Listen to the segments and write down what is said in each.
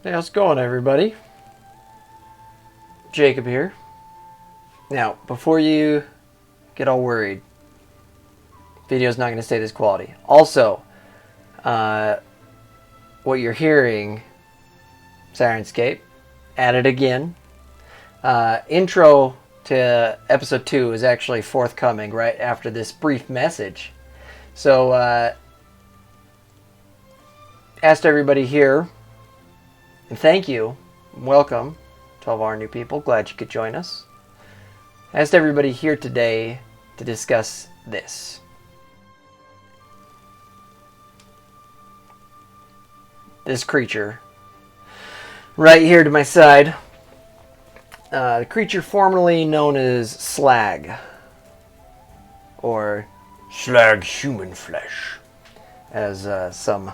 Hey, how's it going, everybody? Jacob here. Now, before you get all worried, video's not going to stay this quality. Also, what you're hearing, Syrinscape, at it again. Intro to episode 2 is actually forthcoming right after this brief message. So, asked everybody here, and thank you, welcome to all of our new people, glad you could join us. Asked everybody here today to discuss this. This creature, right here to my side, the creature formerly known as Slag, or Slag Human Flesh, as some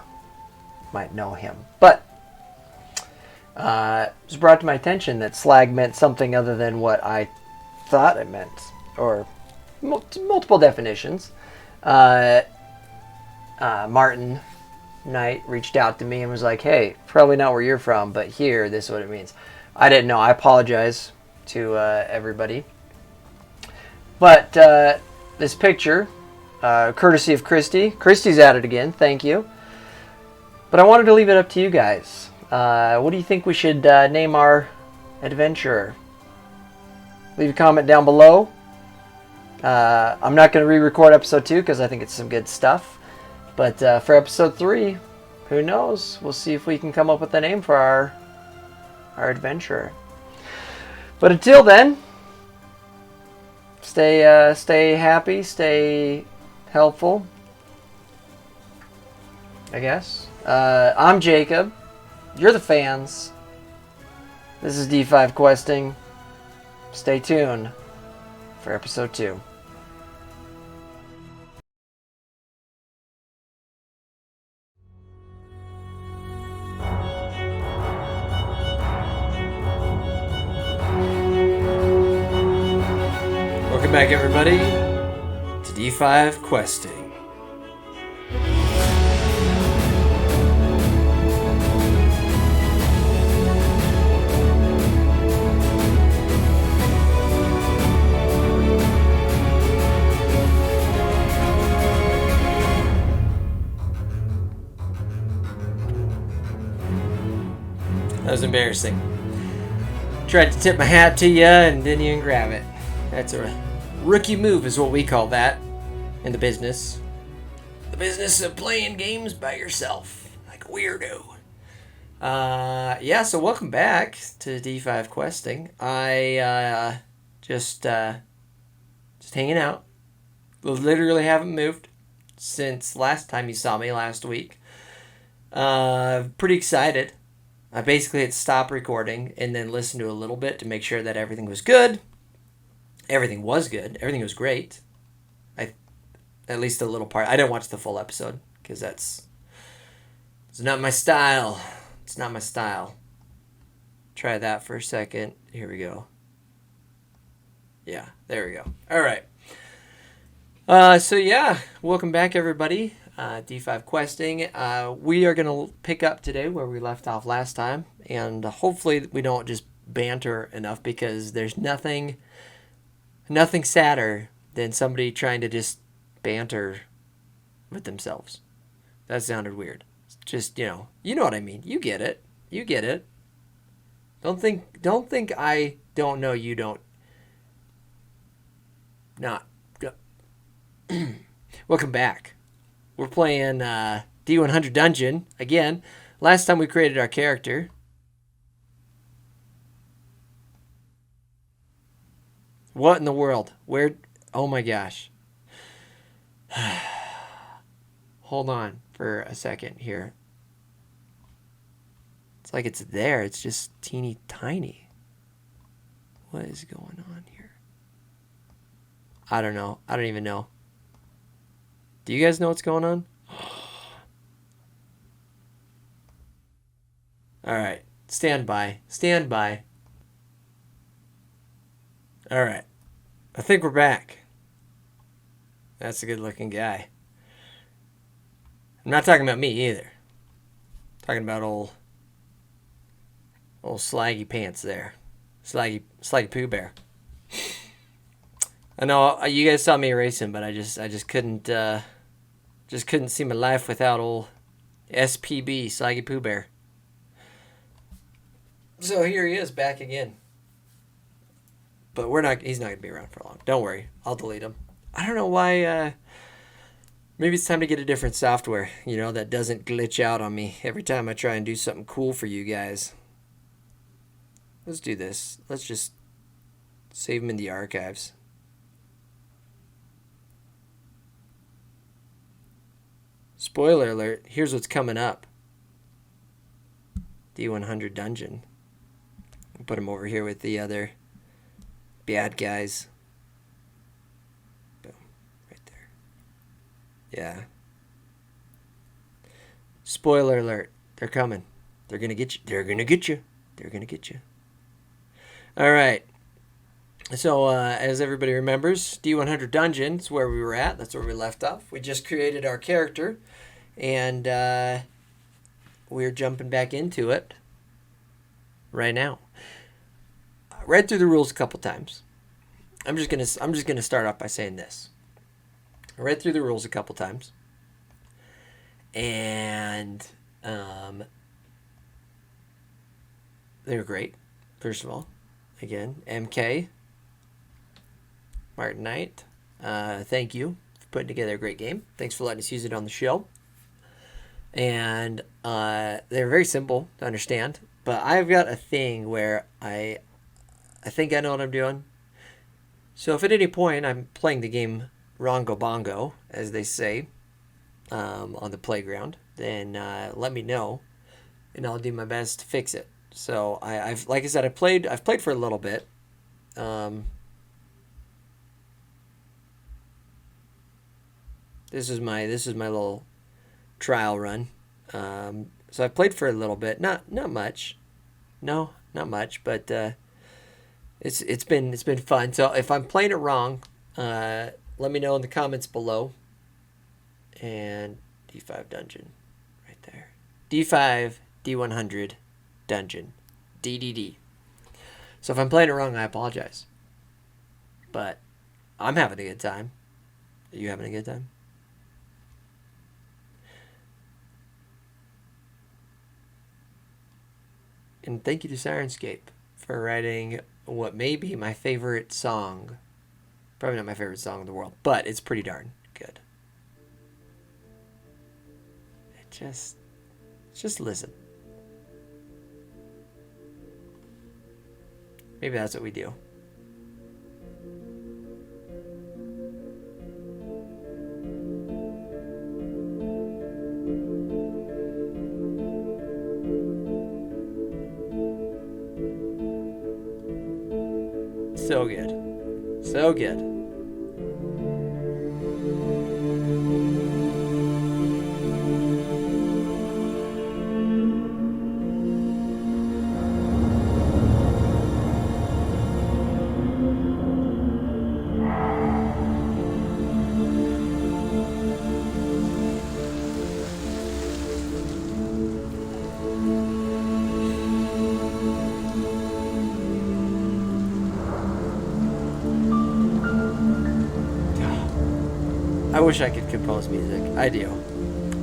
might know him. But it was brought to my attention that slag meant something other than what I thought it meant, or multiple definitions. Martin Knight reached out to me and was like, hey, probably not where you're from, but here, this is what it means. I didn't know. I apologize to everybody. But this picture, courtesy of Christy. Christy's at it again. Thank you. But I wanted to leave it up to you guys. What do you think we should name our adventurer? Leave a comment down below. I'm not going to re-record episode 2 because I think it's some good stuff. But for episode 3, who knows? We'll see if we can come up with a name for our adventurer. But until then, stay happy, stay helpful, I guess. I'm Jacob. You're the fans. This is D5 Questing. Stay tuned for episode 2. Welcome back, everybody, to D5 Questing. That was embarrassing. Tried to tip my hat to you and didn't even grab it. That's a rookie move is what we call that in the business. The business of playing games by yourself. Like a weirdo. Yeah, so welcome back to D5 Questing. I just hanging out. Literally haven't moved since last time you saw me last week. Pretty excited. I basically hit stop recording and then listened to a little bit to make sure that everything was good. Everything was good. Everything was great. At least a little part. I didn't watch the full episode because it's not my style. It's not my style. Try that for a second. Here we go. Yeah, there we go. All right. So yeah, welcome back, everybody. D5 Questing. We are going to pick up today where we left off last time, and hopefully we don't just banter enough, because there's nothing sadder than somebody trying to just banter with themselves. That sounded weird. Just, you know what I mean. You get it. You get it. Don't think I don't know you don't. Not. Welcome back. We're playing D100 Dungeon again. Last time we created our character. What in the world? Where? Oh my gosh. Hold on for a second here. It's like it's there. It's just teeny tiny. What is going on here? I don't know. I don't even know. Do you guys know what's going on? All right. Stand by. Stand by. All right. I think we're back. That's a good looking guy. I'm not talking about me either. I'm talking about old Old slaggy pants there. Slaggy Pooh Bear. I know you guys saw me racing, but I just couldn't see my life without old SPB Slaggy Pooh Bear. So here he is back again. But he's not gonna be around for long. Don't worry, I'll delete him. I don't know why. Maybe it's time to get a different software, that doesn't glitch out on me every time I try and do something cool for you guys. Let's do this. Let's just save them in the archives. Spoiler alert, here's what's coming up. D100 dungeon. I'll put him over here with the other bad guys. Boom. Right there. Yeah. Spoiler alert, they're coming. They're gonna get you. They're gonna get you. They're gonna get you. All right. So, as everybody remembers, D100 Dungeon is where we were at. That's where we left off. We just created our character, and we're jumping back into it right now. I read through the rules a couple times. I'm just gonna start off by saying this. I read through the rules a couple times, and they were great. First of all, again, MK. Martin Knight, thank you for putting together a great game. Thanks for letting us use it on the show. And they're very simple to understand, but I've got a thing where I think I know what I'm doing. So if at any point I'm playing the game Rongo Bongo, as they say, on the playground, then let me know, and I'll do my best to fix it. So I've like I said, I've played for a little bit. This is my little trial run. So I played for a little bit, not much, not much, but it's been fun. So if I'm playing it wrong, let me know in the comments below. And D5 dungeon, right there. D5 D100 dungeon, DDD. So if I'm playing it wrong, I apologize. But I'm having a good time. Are you having a good time? And thank you to Syrinscape for writing what may be my favorite song. Probably not my favorite song in the world, but it's pretty darn good. Just listen. Maybe that's what we do. So good. So good. I wish I could compose music. I do.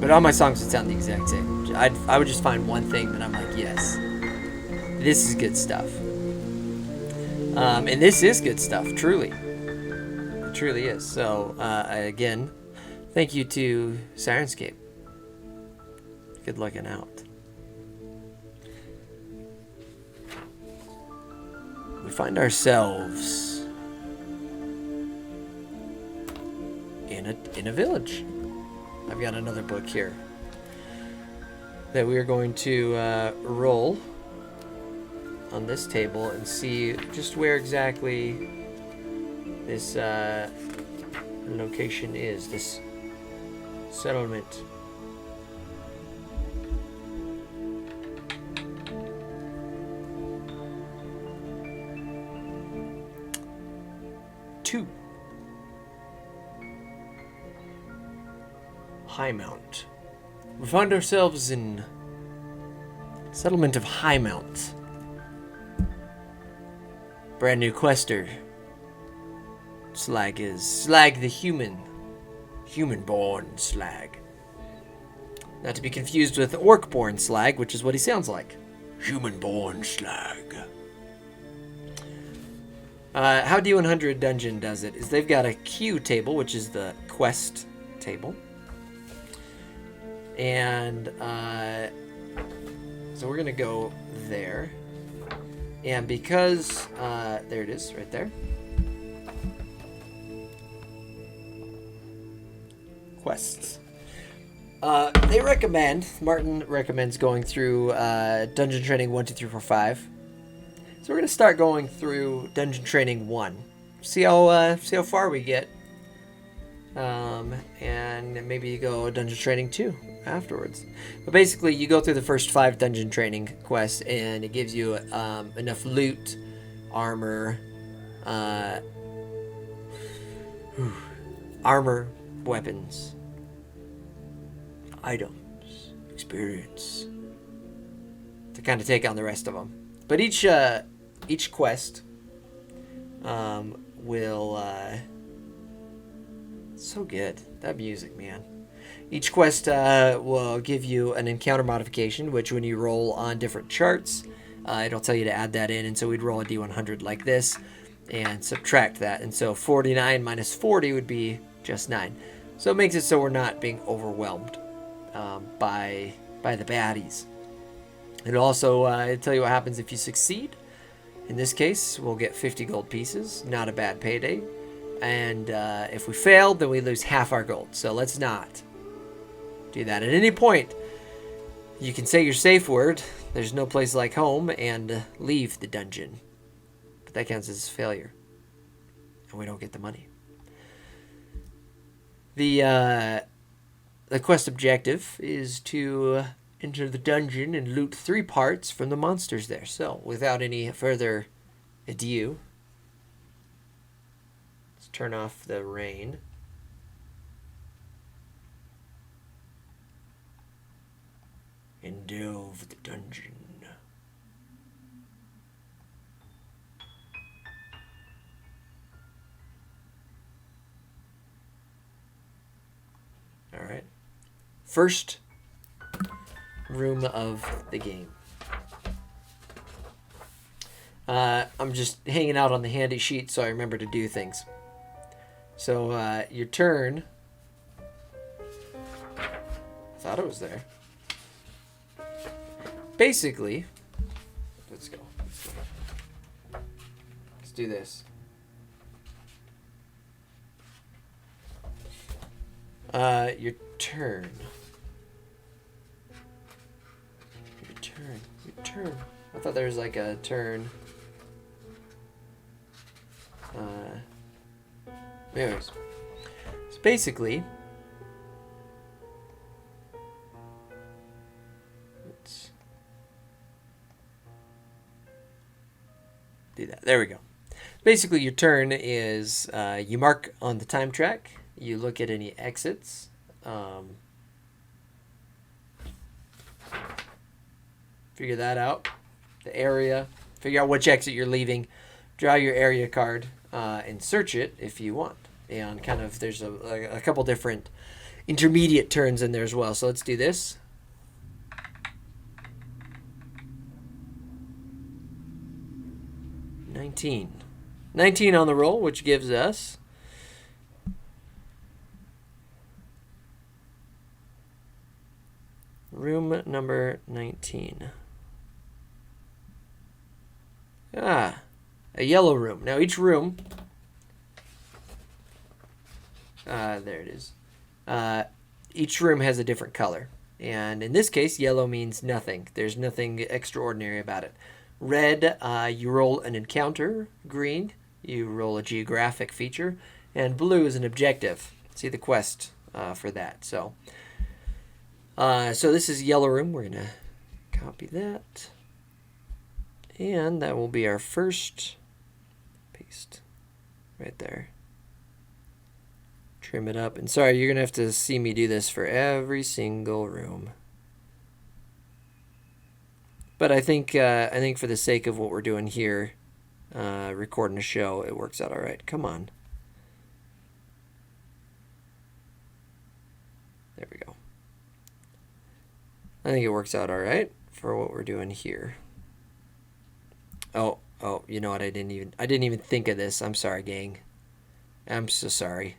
But all my songs would sound the exact same. I would just find one thing that I'm like, yes, this is good stuff. And this is good stuff, truly. It truly is. So, again, thank you to Syrinscape. Good looking out. We find ourselves in a village. I've got another book here that we are going to roll on this table and see just where exactly this location is, this settlement. Two. Highmount. We find ourselves in settlement of Highmount. brand new quester. Slag is Slag the human-born Slag. Not to be confused with orc-born Slag, which is what he sounds like. Human-born Slag. How D100 Dungeon does it is they've got a queue table, which is the quest table. And so we're going to go there. And because, there it is, right there. Quests. Martin recommends going through Dungeon Training 1, 2, 3, 4, 5. So we're going to start going through Dungeon Training 1. See how far we get. And maybe you go Dungeon Training 2 afterwards. But basically, you go through the first 5 Dungeon Training quests, and it gives you enough loot, armor, weapons, items, experience to kind of take on the rest of them. But each quest will so good. That music, man. Each quest will give you an encounter modification, which when you roll on different charts, it'll tell you to add that in. And so we'd roll a D100 like this and subtract that. And so 49 minus 40 would be just 9. So it makes it so we're not being overwhelmed by the baddies. It'll also tell you what happens if you succeed. In this case, we'll get 50 gold pieces. Not a bad payday. And if we failed, then we lose half our gold. So let's not do that. At any point, you can say your safe word, there's no place like home, and leave the dungeon. But that counts as failure. And we don't get the money. The quest objective is to enter the dungeon and loot 3 parts from the monsters there. So, without any further ado, let's turn off the rain. And delve the dungeon. Alright. First room of the game. I'm just hanging out on the handy sheet so I remember to do things. So, your turn. I thought it was there. Basically, let's go. Let's do this. Your turn. Your turn. I thought there was like a turn. Anyways. So basically, let's do that. There we go. Basically, your turn is you mark on the time track. You look at any exits. Figure that out. The area. Figure out which exit you're leaving. Draw your area card and search it if you want. And kind of there's a couple different intermediate turns in there as well. So let's do this. $19 on the roll, which gives us room number 19. A yellow room. Now each room, there it is. Each room has a different color. And in this case, yellow means nothing. There's nothing extraordinary about it. Red, you roll an encounter. Green, you roll a geographic feature. And blue is an objective. See the quest for that. So this is yellow room. We're going to copy that. And that will be our first paste right there. Trim it up. And sorry, you're going to have to see me do this for every single room. But I think for the sake of what we're doing here, recording a show, it works out all right. Come on. There we go. I think it works out all right for what we're doing here. Oh, you know what? I didn't even think of this. I'm sorry, gang. I'm so sorry.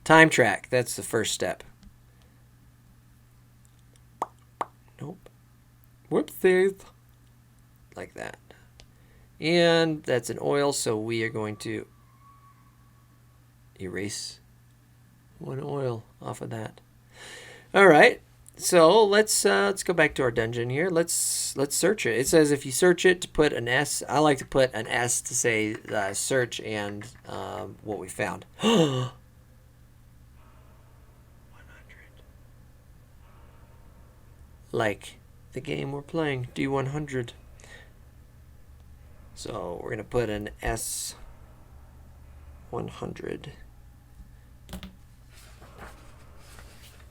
Time track. That's the first step. Nope. Whoopsies. Like that. And that's an oil, so we are going to erase one oil off of that. All right. So let's go back to our dungeon here. Let's search it. It says if you search it to put an S. I like to put an S to say search and what we found. 100. Like the game we're playing, D100. So we're gonna put an S100.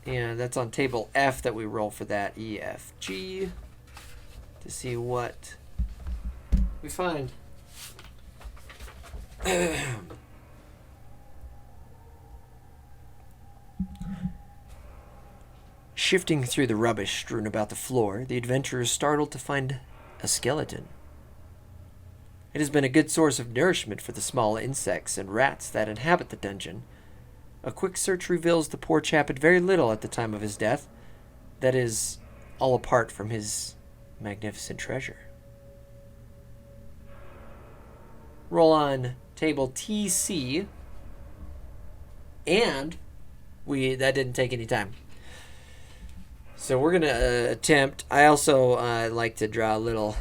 And that's on table F that we roll for that. E, F, G. To see what we find. Shifting through the rubbish strewn about the floor, the adventurer is startled to find a skeleton. It has been a good source of nourishment for the small insects and rats that inhabit the dungeon. A quick search reveals the poor chap had very little at the time of his death. That is, all apart from his magnificent treasure. Roll on table TC. And that didn't take any time. So we're going to attempt. I also like to draw a little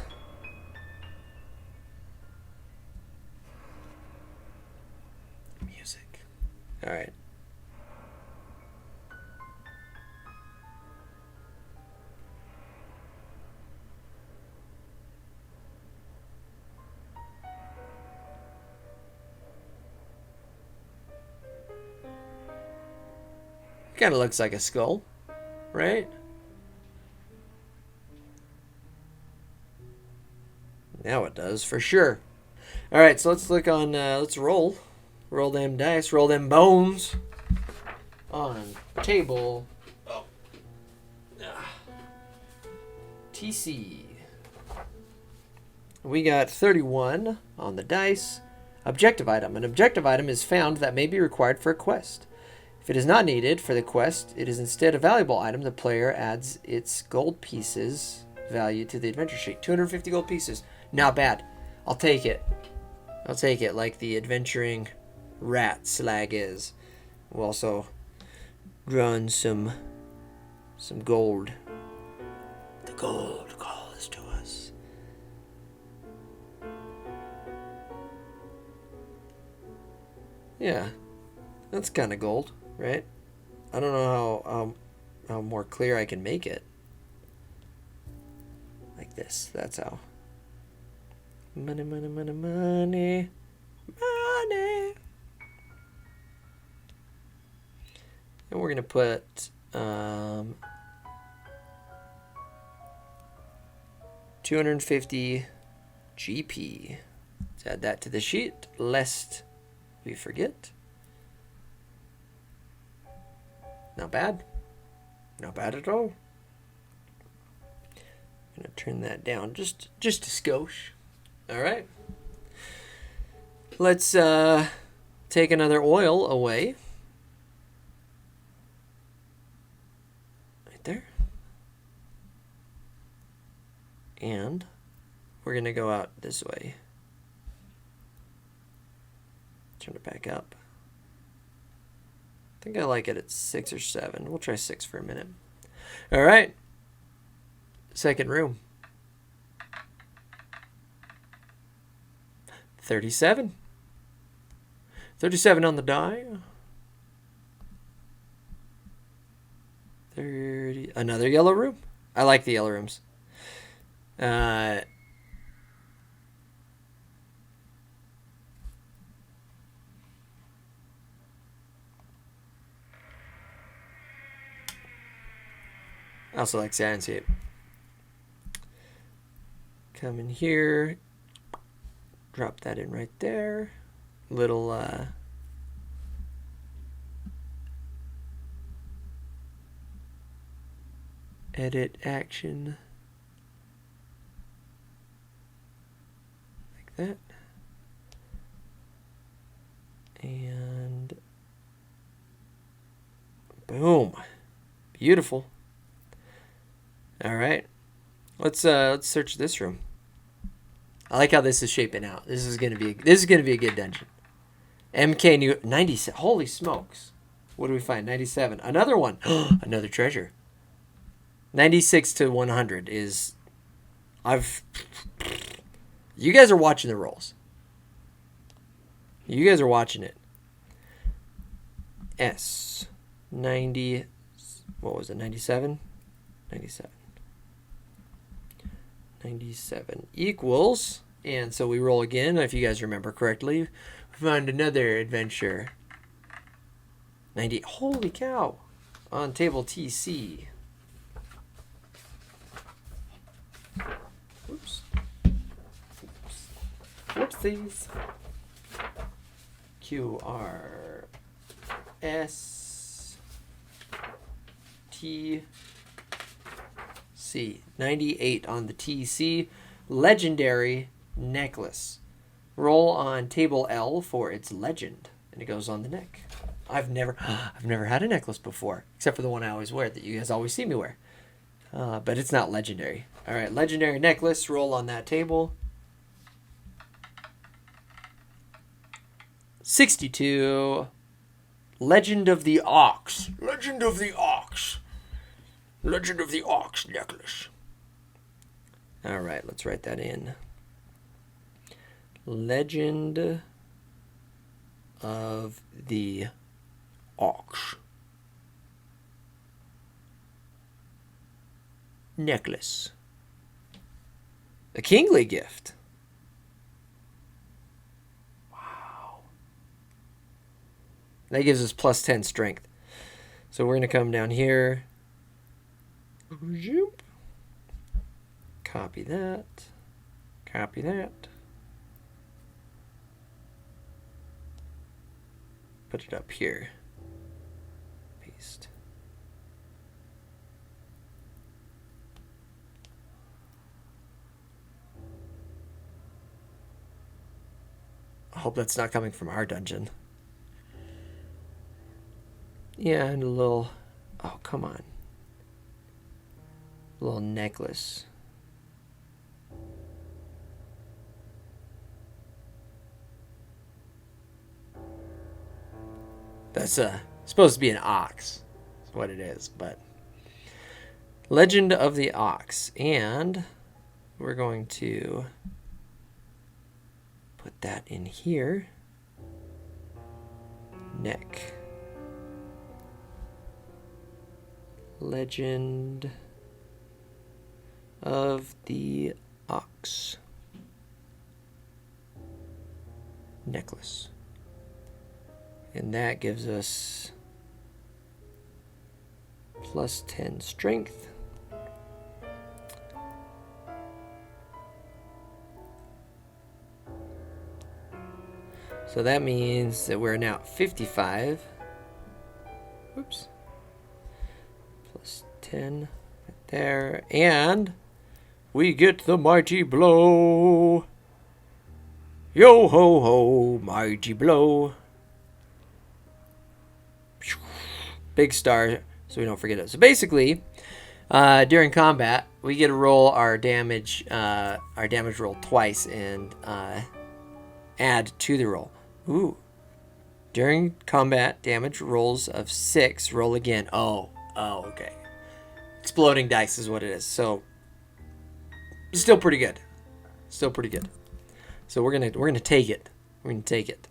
music. All right. Kind of looks like a skull, right? Now it does, for sure. All right, so let's look on, let's roll. Roll them dice, roll them bones. On table. Oh. TC. We got 31 on the dice. Objective item. An objective item is found that may be required for a quest. If it is not needed for the quest, it is instead a valuable item. The player adds its gold pieces value to the adventure sheet. 250 gold pieces. Not bad. I'll take it. I'll take it like the adventuring rat slag is. We'll also draw in some gold. The gold calls to us. Yeah, that's kind of gold, right? I don't know how more clear I can make it. Like this. That's how. Money, money, money, money, money. And we're gonna put 250 GP. Let's add that to the sheet, lest we forget. Not bad. Not bad at all. I'm gonna turn that down just a skosh. All right. Let's take another oil away. Right there. And we're gonna go out this way. Turn it back up. I think I like it at 6 or 7. We'll try 6 for a minute. All right. Second room. 37. 37 on the die. 30. Another yellow room. I like the yellow rooms. I also like Syrinscape. Come in here. Drop that in right there. Little edit action like that. And boom. Beautiful. All right. Let's search this room. I like how this is shaping out. This is gonna be a good dungeon. MK new 97. Holy smokes! What do we find? 97. Another one. Another treasure. 96 to 100 is. You guys are watching the rolls. You guys are watching it. S 90. What was it? 97. 97. 97 equals, and so we roll again. If you guys remember correctly, we find another adventure. 90. Holy cow! On table TC. Whoops. Oops. Whoopsies. QRS T C. 98 on the TC. Legendary necklace. Roll on table L for its legend, and it goes on the neck. I've never had a necklace before, except for the one I always wear that you guys always see me wear. But it's not legendary. All right, legendary necklace. Roll on that table. 62. Legend of the Ox. Legend of the Ox. Legend of the Ox necklace. All right, let's write that in. Legend of the Ox necklace. A kingly gift. Wow. That gives us plus 10 strength. So we're going to come down here. Copy that. Copy that. Put it up here. Paste. I hope that's not coming from our dungeon. Yeah, and a little... Oh, come on. A little necklace. That's supposed to be an ox. That's what it is, but... Legend of the Ox. And we're going to put that in here. Neck. Legend of the Ox necklace. And that gives us plus 10 strength. So that means that we're now at 55. Whoops. Plus 10 right there. And we get the mighty blow. Yo ho ho, mighty blow. Big star, so we don't forget it. So basically, during combat, we get to roll our damage roll twice and add to the roll. Ooh. During combat, damage rolls of 6, roll again. Oh, okay. Exploding dice is what it is. So still pretty good. Still pretty good. So we're gonna take it. We're gonna take it.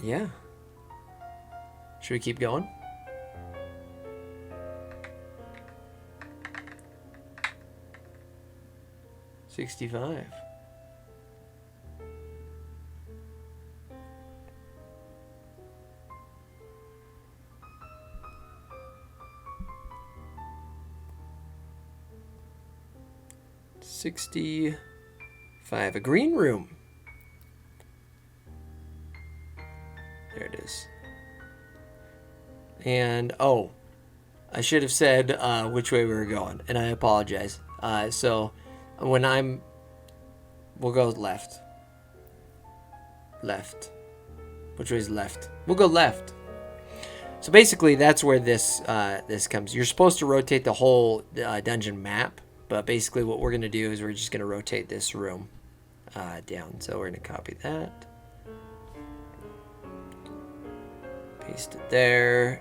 Yeah. Should we keep going? $65. 65. A green room. There it is. And, oh, I should have said which way we were going, and I apologize. So when we'll go left. Left. Which way is left? We'll go left. So basically, that's where this comes. You're supposed to rotate the whole dungeon map, but basically what we're going to do is we're just going to rotate this room down. So we're going to copy that. Paste it there.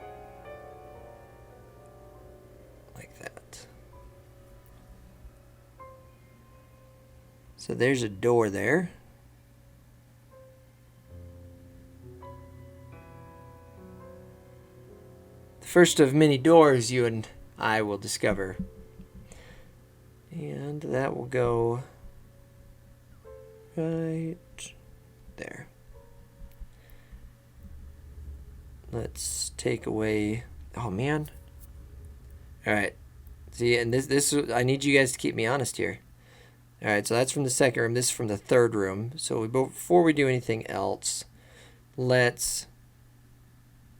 Like that. So there's a door there. First of many doors you and I will discover. And that will go right there. Let's take away... Oh, man. Alright. See, and this I need you guys to keep me honest here. Alright, so that's from the second room. This is from the third room. So before we do anything else, let's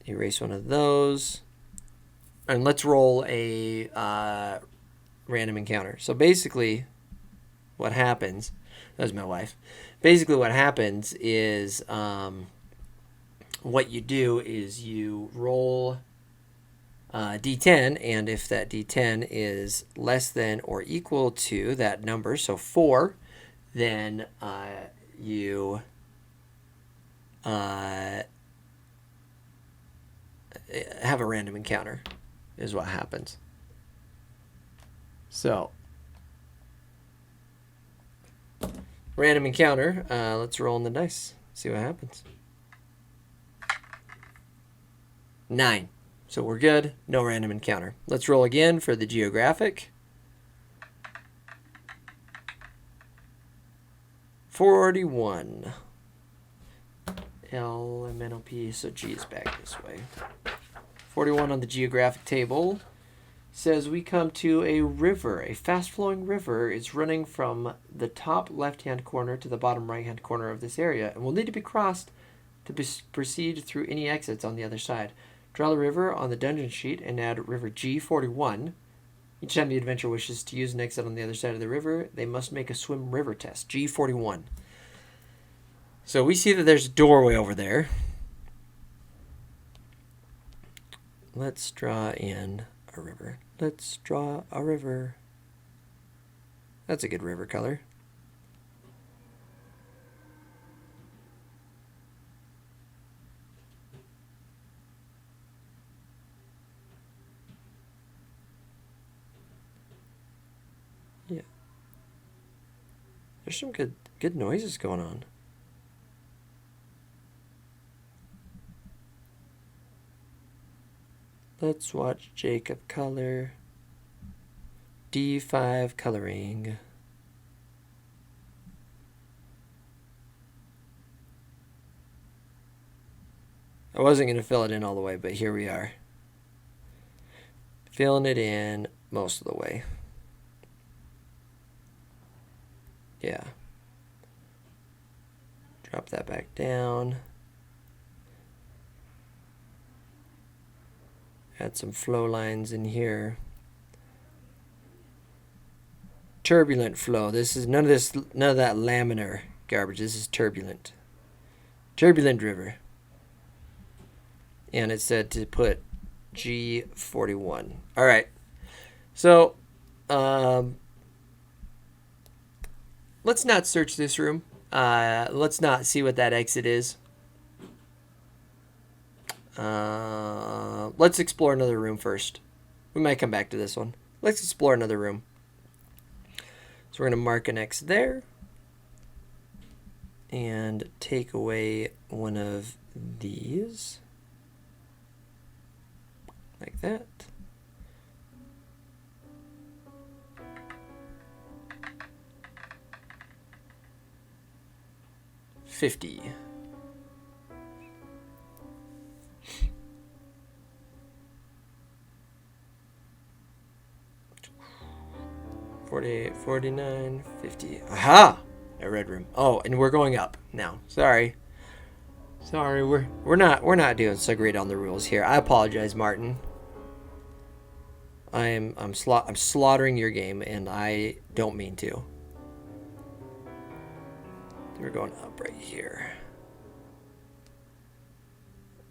erase one of those. And let's roll a random encounter. So basically, what happens... That was my wife. Basically, what happens is... what you do is you roll D10, and if that D10 is less than or equal to that number, so 4, then you have a random encounter, is what happens. So, random encounter, let's roll in the dice, see what happens. 9. So we're good. No random encounter. Let's roll again for the geographic. 41. L, M, N, O, P. So G is back this way. 41 on the geographic table says we come to a river. A fast-flowing river is running from the top left-hand corner to the bottom right-hand corner of this area and will need to be crossed to proceed through any exits on the other side. Draw the river on the dungeon sheet and add river G41. Each time the adventurer wishes to use an exit on the other side of the river, they must make a swim river test. G41. So we see that there's a doorway over there. Let's draw in a river. Let's draw a river. That's a good river color. Yeah. There's some good noises going on. Let's watch Jacob color. D5 coloring. I wasn't going to fill it in all the way, but here we are. Filling it in most of the way. Yeah. Drop that back down. Add some flow lines in here. Turbulent flow. This is none of that laminar garbage. This is turbulent. Turbulent river. And it said to put G41. All right. So, let's not search this room. Let's not see what that exit is. Let's explore another room first. We might come back to this one. Let's explore another room. So we're going to mark an X there. And take away one of these. Like that. $50. 48, 49, 50. Aha! A red room. Oh, and we're going up now. Sorry, we're not doing so great on the rules here. I apologize, Martin. I'm slaughtering your game, and I don't mean to. We're going up right here.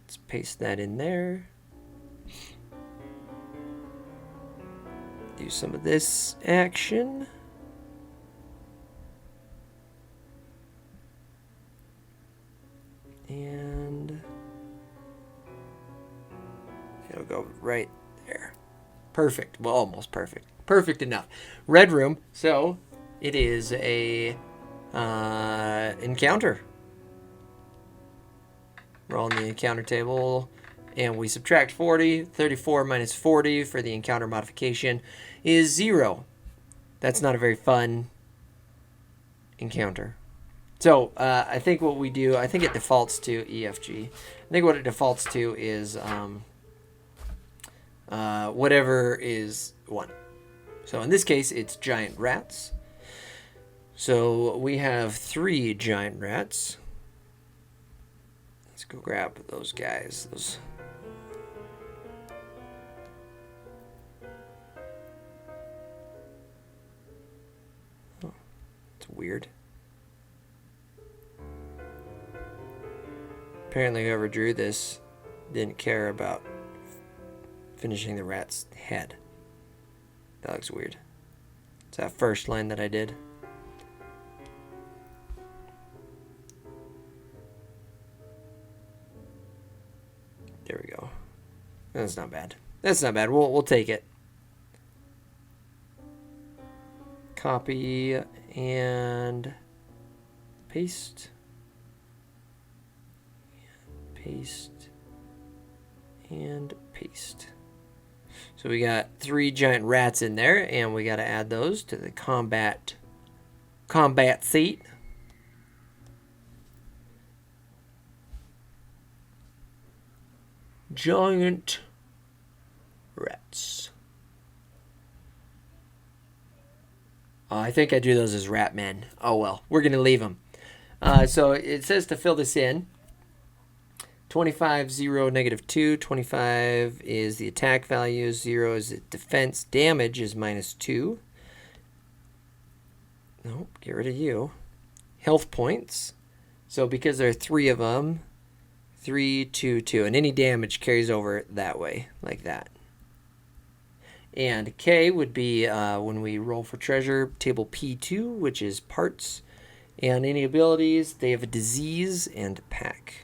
Let's paste that in there. Do some of this action. And it'll go right there. Perfect. Well, almost perfect. Perfect enough. Red room. So it is a encounter. We're on the encounter table, and we subtract 40. 34 minus 40 for the encounter modification is 0. That's not a very fun encounter. So I think what we do, I think it defaults to EFG. I think what it defaults to is whatever is 1. So in this case, it's giant rats. So we have 3 giant rats. Let's go grab those guys. Oh, it's weird. Apparently whoever drew this didn't care about finishing the rat's head. That looks weird. It's that first line that I did. There we go. That's not bad. That's not bad. We'll take it. Copy and paste. Paste and paste. So we got 3 giant rats in there, and we got to add those to the combat seat. Giant rats. I think I drew those as rat men. Oh well, we're gonna leave them. So it says to fill this in. 25, 0, -2. 25 is the attack value. 0 is the defense. Damage is -2. Nope, get rid of you. Health points. So because there are 3 of them, 3, 2, 2. And any damage carries over that way, like that. And K would be when we roll for treasure, table P2, which is parts. And any abilities, they have a disease and pack.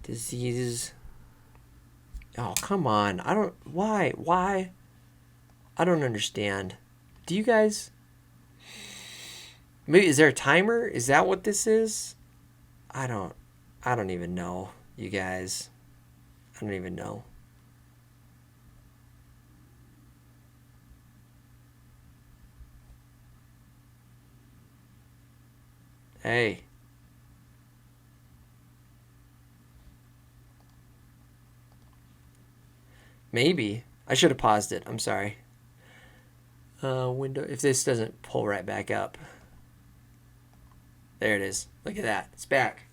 Disease. Oh, come on. Why? I don't understand. Do you guys? Maybe, is there a timer? Is that what this is? I don't even know, you guys. I don't even know. Hey. Maybe. I should have paused it. I'm sorry. Window. If this doesn't pull right back up. There it is. Look at that. It's back.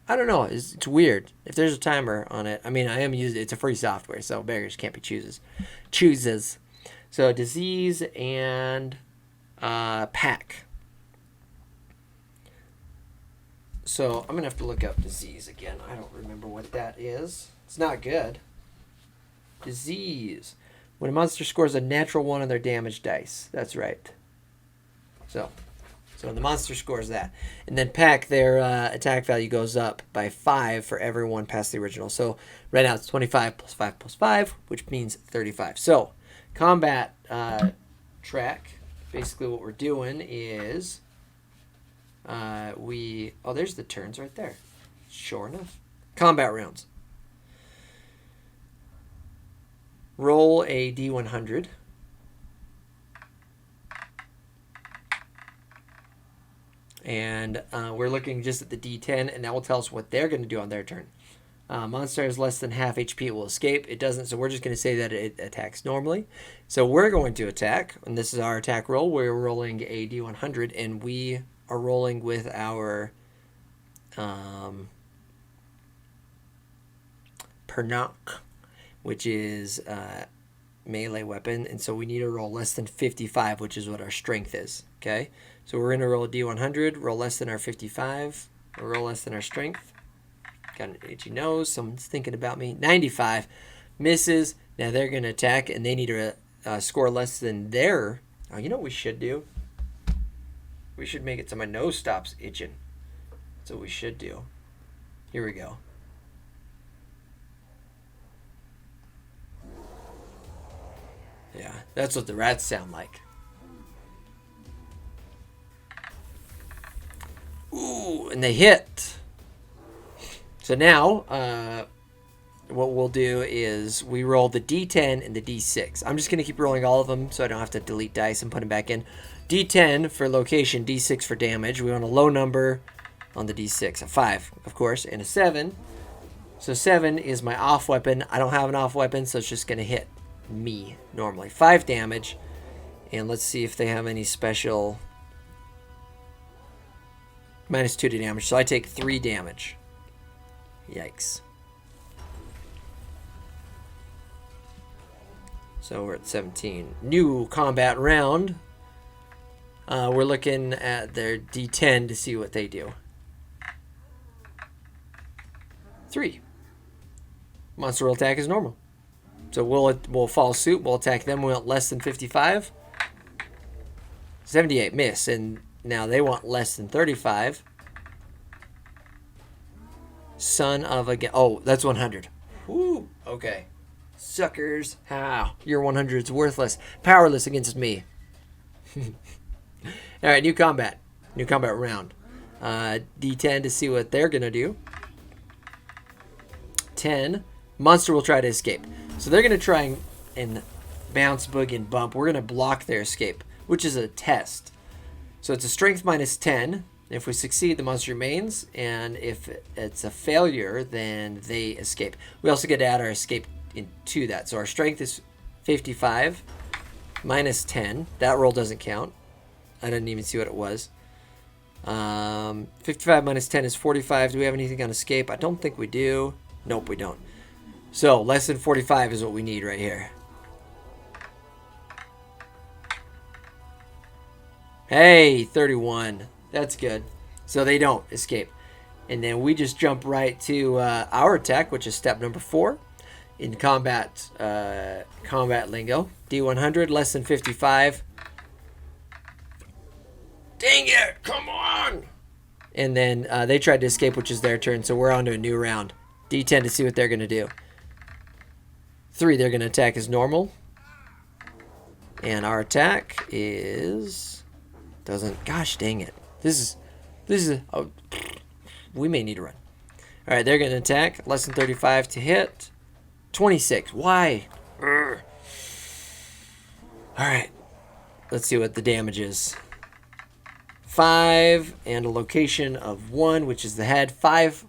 I don't know. It's weird. If there's a timer on it. I mean, I am using it's a free software, so beggars can't be chooses. So disease and pack. So I'm going to have to look up disease again. I don't remember what that is. It's not good. Disease. When a monster scores a natural 1 on their damage dice. That's right. So the monster scores that. And then pack, their attack value goes up by 5 for everyone past the original. So right now it's 25 plus 5 plus 5, which means 35. So combat track, basically what we're doing is there's the turns right there. Sure enough. Combat rounds. Roll a D100. And we're looking just at the D10, and that will tell us what they're going to do on their turn. Monster has less than half HP, it will escape. It doesn't, so we're just going to say that it attacks normally. So we're going to attack, and this is our attack roll. We're rolling a D100, and we are rolling with our Pernok, which is melee weapon, and so we need to roll less than 55, which is what our strength is. Okay, so we're going to roll a D100, roll less than our 55, or roll less than our strength. Got an itchy nose. Someone's thinking about me. 95 misses. Now they're going to attack, and they need to score less than their. Oh, you know what we should do? We should make it so my nose stops itching. That's what we should do. Here we go. Yeah, that's what the rats sound like. Ooh, and they hit. So now, what we'll do is we roll the D10 and the D6. I'm just going to keep rolling all of them so I don't have to delete dice and put them back in. D10 for location, D6 for damage. We want a low number on the D6. A 5, of course, and a 7. So 7 is my off weapon. I don't have an off weapon, so it's just going to hit me normally. 5 damage. And let's see if they have any special... -2 to damage. So I take 3 damage. Yikes. So we're at 17. New combat round. We're looking at their D10 to see what they do. 3. Monster will attack as normal. So we'll follow suit. We'll attack them. We want less than 55. 78. Miss. And now they want less than 35. Son of a... Oh, that's 100. Woo. Okay. Suckers. How? Your 100's worthless. Powerless against me. Alright, new combat. New combat round. D10 to see what they're going to do. 10. Monster will try to escape. So they're going to try and bounce, boogie, and bump. We're going to block their escape, which is a test. So it's a strength -10. If we succeed, the monster remains, and if it's a failure, then they escape. We also get to add our escape into that. So our strength is 55 -10. That roll doesn't count. I didn't even see what it was. 55 -10 is 45. Do we have anything on escape? I don't think we do. Nope, we don't. So less than 45 is what we need right here. Hey, 31. That's good. So they don't escape. And then we just jump right to our attack, which is step number 4 in combat lingo. D100, less than 55. Dang it! Come on! And then they tried to escape, which is their turn. So we're on to a new round. D10 to see what they're going to do. 3, they're going to attack as normal. And our attack is... Doesn't... Gosh dang it. This is oh, we may need to run. All right, they're going to attack. Less than 35 to hit. 26. Why? Urgh. All right. Let's see what the damage is. 5 and a location of 1, which is the head. 5.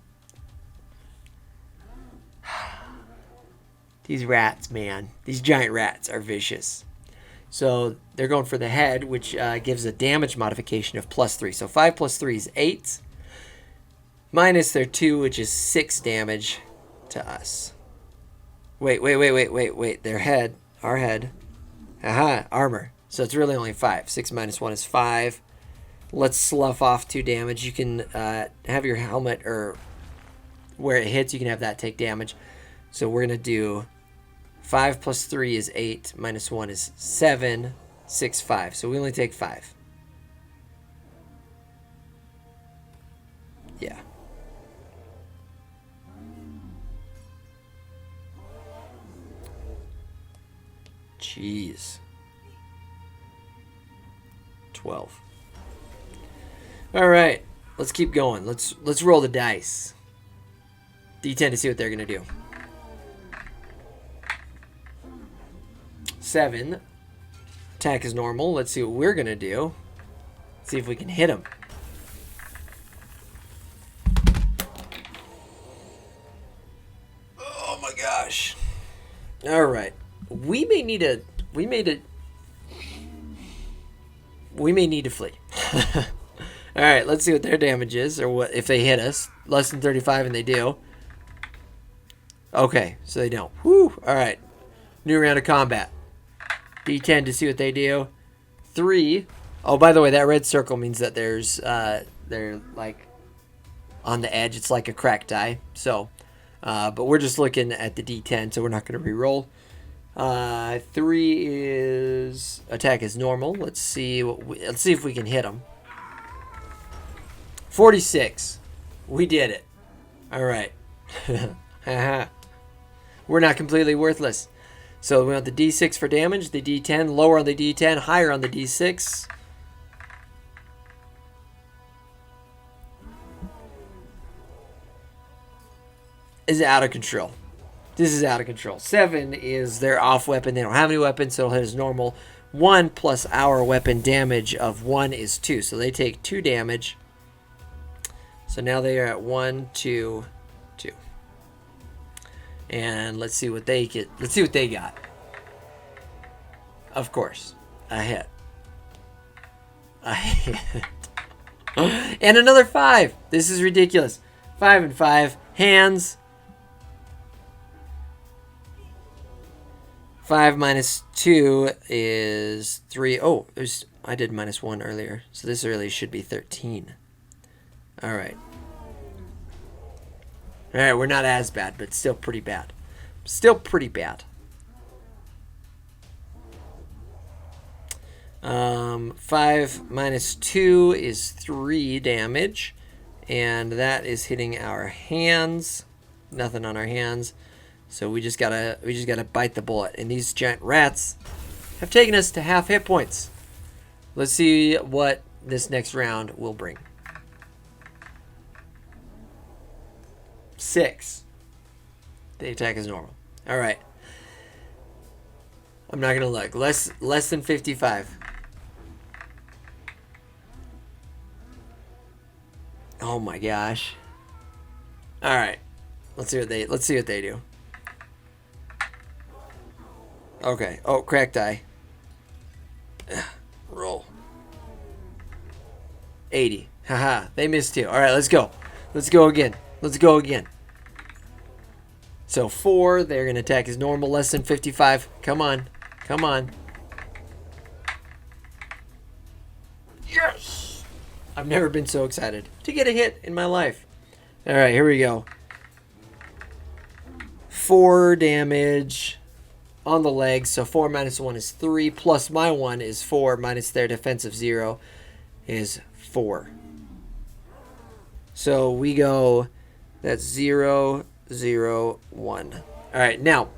These rats, man. These giant rats are vicious. So they're going for the head, which gives a damage modification of +3. So 5 + 3 is 8. Minus their 2, which is 6 damage to us. Wait. Their head, our head. Aha, armor. So it's really only 5. 6 minus 1 is 5. Let's slough off 2 damage. You can have your helmet, or where it hits, you can have that take damage. So we're going to do... 5 + 3 is 8, minus 1 is 7, 6, 5. So we only take 5. Yeah. Jeez. 12. All right, let's keep going. Let's roll the dice. D10 to see what they're gonna do. 7. Attack is normal. Let's see what we're gonna do. See if we can hit him. gosh. All right. We may need to flee. All right, let's see what their damage is, or what if they hit us. Less than 35, and they do. Okay, so they don't. Whew. All right. New round of combat. D10 to see what they do. 3. Oh, by the way, that red circle means that there's they're like on the edge. It's like a cracked die. So, but we're just looking at the D10, so we're not going to re-roll. 3 is attack is normal. Let's see if we can hit them. 46. We did it. All right. We're not completely worthless. So we want the D6 for damage, the D10, lower on the D10, higher on the D6. Is out of control. This is out of control. 7 is their off weapon. They don't have any weapons, so it'll hit as normal. 1 plus our weapon damage of 1 is 2. So they take 2 damage. So now they are at 1, 2, 2. And let's see what they get. Let's see what they got. Of course, a hit. A hit. And another 5. This is ridiculous. 5 and 5. Hands. 5 minus 2 is 3. Oh, I did minus 1 earlier. So this really should be 13. All right. All right, we're not as bad, but still pretty bad. Still pretty bad. 5 minus 2 is 3 damage. And that is hitting our hands. Nothing on our hands. So we just gotta bite the bullet. And these giant rats have taken us to half hit points. Let's see what this next round will bring. 6. The attack is normal. All right. I'm not gonna look. Less than 55. Oh my gosh. All right. Let's see what they do. Okay. Oh, cracked die. Roll. 80. Haha. They missed too. All right. Let's go. Let's go again. Let's go again. So 4, they're going to attack as normal, less than 55. Come on. Come on. Yes! I've never been so excited to get a hit in my life. All right, here we go. 4 damage on the legs. So 4 minus 1 is 3, plus my 1 is 4, minus their defensive 0 is 4. So we go, that's 0, 0, 1. All right, now,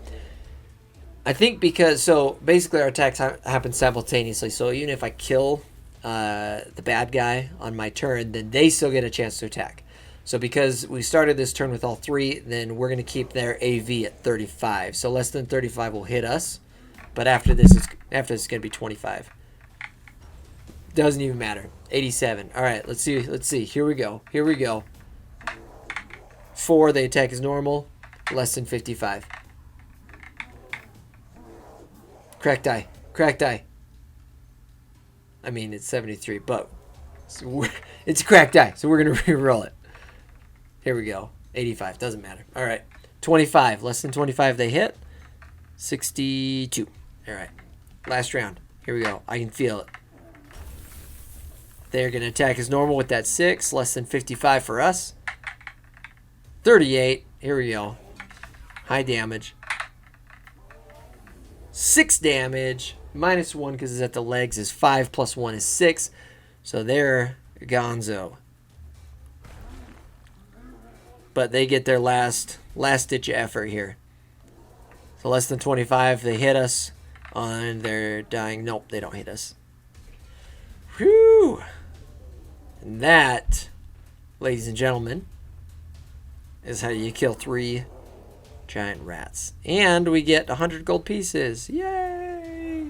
I think because, so basically our attacks happen simultaneously. So even if I kill the bad guy on my turn, then they still get a chance to attack. So because we started this turn with all 3, then we're going to keep their AV at 35. So less than 35 will hit us, but after this it's going to be 25. Doesn't even matter. 87. All right, let's see. Here we go. 4, the attack is normal, less than 55. Cracked die. I mean, it's 73, but it's a cracked die, so we're going to re-roll it. Here we go. 85, doesn't matter. All right. 25, less than 25 they hit. 62. All right. Last round. Here we go. I can feel it. They're going to attack as normal with that 6, less than 55 for us. 38. Here we go. High damage. 6 damage. Minus 1 because it's at the legs is 5, plus 1 is 6. So they're gonzo. But they get their last ditch effort here. So less than 25, they hit us on their dying. Nope, they don't hit us. Whew. And that, ladies and gentlemen, is how you kill 3 giant rats. And we get 100 gold pieces. Yay!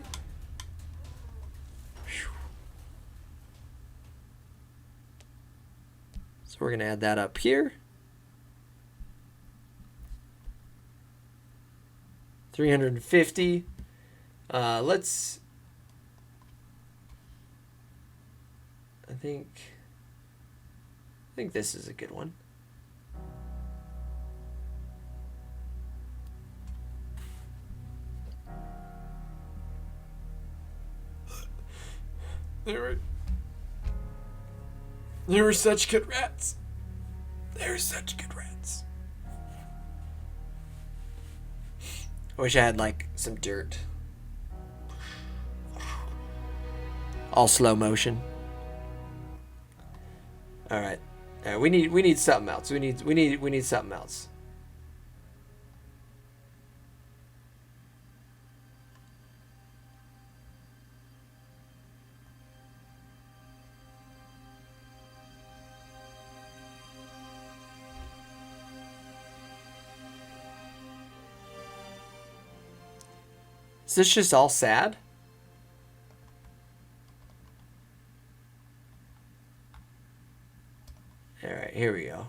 So we're going to add that up here. 350. Let's... I think this is a good one. They were such good rats. They were such good rats. I wish I had like some dirt. All slow motion. All right. We need something else. We need something else. Is this just all sad? All right, here we go.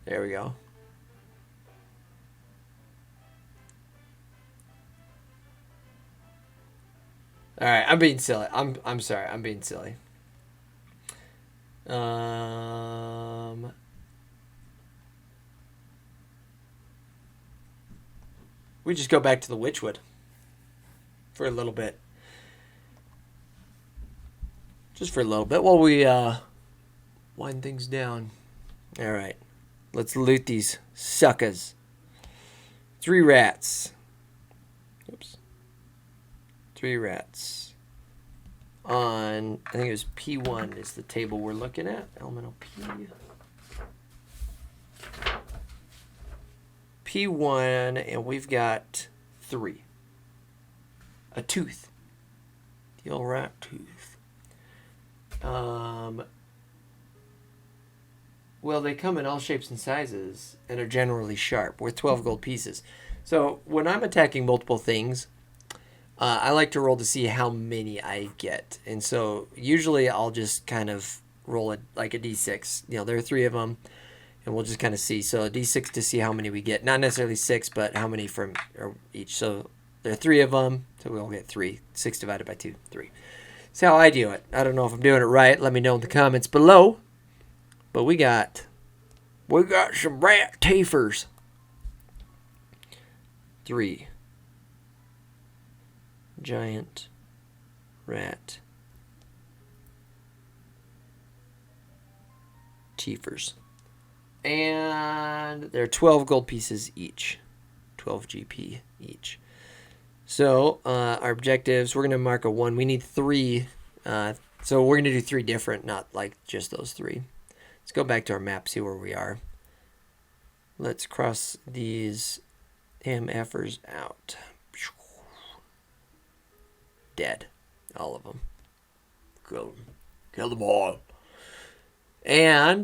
There we go. All right, I'm being silly. I'm sorry. I'm being silly. We just go back to the Witchwood for a little bit. Just for a little bit while we wind things down. All right. Let's loot these suckers. 3 rats. Oops. 3 rats. On, I think it was P1 is the table we're looking at. Elemental P1, and we've got 3. A tooth. The old rat tooth. Well, they come in all shapes and sizes and are generally sharp, worth 12 gold pieces. So when I'm attacking multiple things, I like to roll to see how many I get. And so usually I'll just kind of roll it like a d6. You know, there are 3 of them, and we'll just kind of see. So a d6 to see how many we get. Not necessarily 6, but how many from each. So there are 3 of them, so we'll get 3. 6 divided by 2, 3. That's how I do it. I don't know if I'm doing it right. Let me know in the comments below. But we got some rat teefers. 3. Giant rat teefers. And they're 12 gold pieces each. 12 GP each. So our objectives, we're going to mark a 1. We need 3. So we're going to do 3 different, not like just those 3. Let's go back to our map, see where we are. Let's cross these MFers out. Dead. All of them. Kill them. Kill them all. And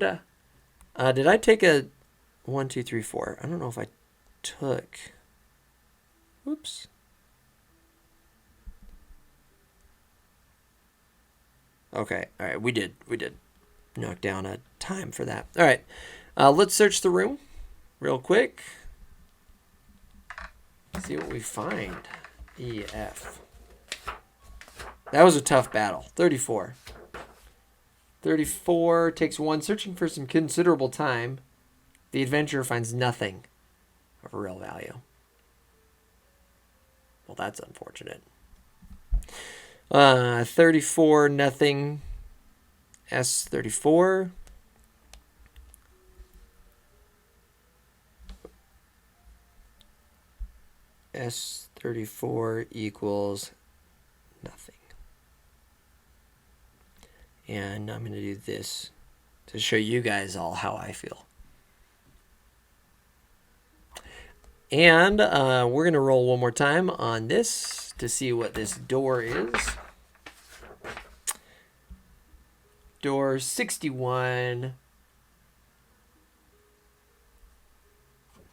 did I take a 1, 2, 3, 4? I don't know if I took... Oops. Okay. All right. We did knock down a time for that. All right. Let's search the room real quick. See what we find. EF. That was a tough battle. 34. 34 takes 1. Searching for some considerable time. The adventurer finds nothing of real value. Well, that's unfortunate. 34, nothing. S34. S34 equals nothing. And I'm going to do this to show you guys all how I feel. And we're going to roll one more time on this to see what this door is. Door 61.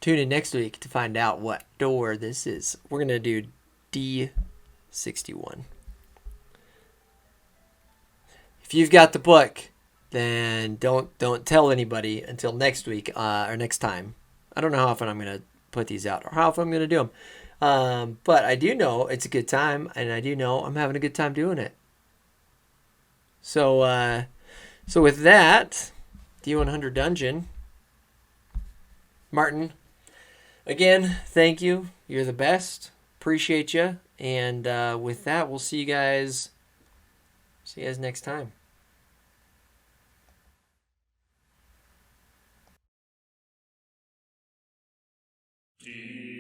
Tune in next week to find out what door this is. We're going to do D61. If you've got the book, then don't tell anybody until next week or next time. I don't know how often I'm gonna put these out or how often I'm gonna do them. But I do know it's a good time, and I do know I'm having a good time doing it. So with that, D100 Dungeon, Martin, again, thank you. You're the best. Appreciate you. And with that, we'll see you guys. See you guys next time. D100.